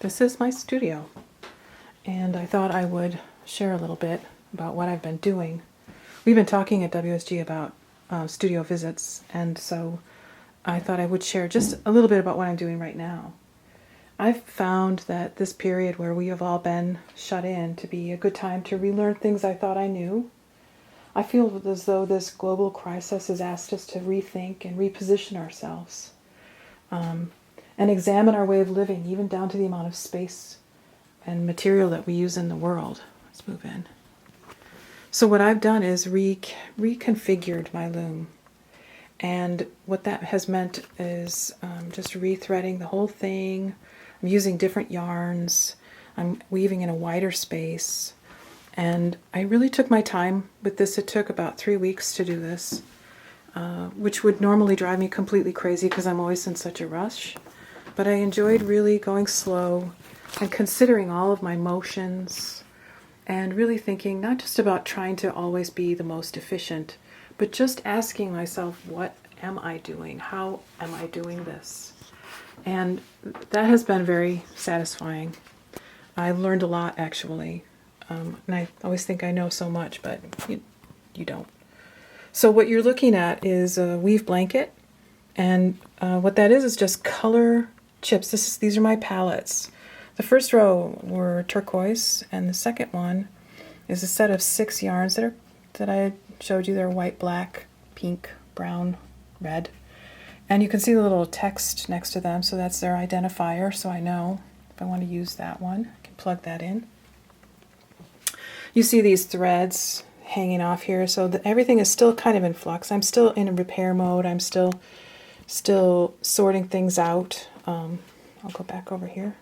This is my studio, and I thought I would share a little bit about what I've been doing. We've been talking at WSG about studio visits, and so I thought I would share just a little bit about what I'm doing right now. I've found that this period where we have all been shut in to be a good time to relearn things I thought I knew. I feel as though this global crisis has asked us to rethink and reposition ourselves. And examine our way of living, even down to the amount of space and material that we use in the world. Let's move in. So what I've done is reconfigured my loom. And what that has meant is just rethreading the whole thing. I'm using different yarns. I'm weaving in a wider space. And I really took my time with this. It took about 3 weeks to do this, which would normally drive me completely crazy because I'm always in such a rush. But I enjoyed really going slow and considering all of my motions and really thinking not just about trying to always be the most efficient, but just asking myself, what am I doing? How am I doing this? And that has been very satisfying. I learned a lot, actually. And I always think I know so much, but you don't. So what you're looking at is a weave blanket. And what that is just color chips. These are my palettes. The first row were turquoise, and the second one is a set of 6 yarns that I showed you. They're white, black, pink, brown, red. And you can see the little text next to them, so that's their identifier, so I know if I want to use that one, I can plug that in. You see these threads hanging off here, so everything is still kind of in flux. I'm still in a repair mode. I'm still sorting things out. I'll go back over here.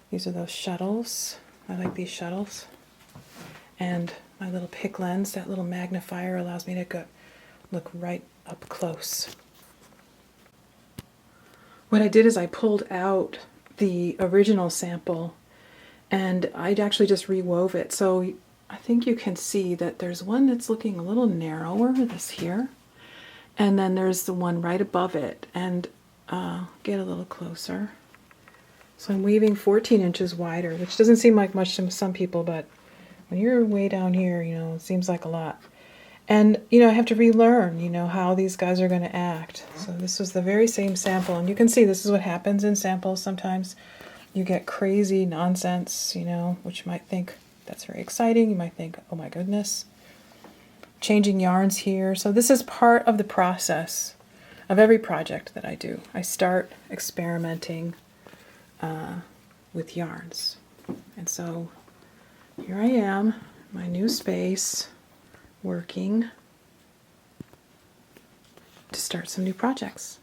These are those shuttles. I like these shuttles. And my little pick lens, that little magnifier, allows me to look right up close. What I did is I pulled out the original sample and I'd actually just rewove it. So I think you can see that there's one that's looking a little narrower, this here. And then there's the one right above it. And get a little closer. So I'm weaving 14 inches wider, which doesn't seem like much to some people, but when you're way down here, it seems like a lot. And, I have to relearn, how these guys are going to act. So this was the very same sample. And you can see this is what happens in samples. Sometimes you get crazy nonsense, which you might think that's very exciting. You might think, oh my goodness. Changing yarns here. So this is part of the process of every project that I do. I start experimenting with yarns. And so here I am, my new space, working to start some new projects.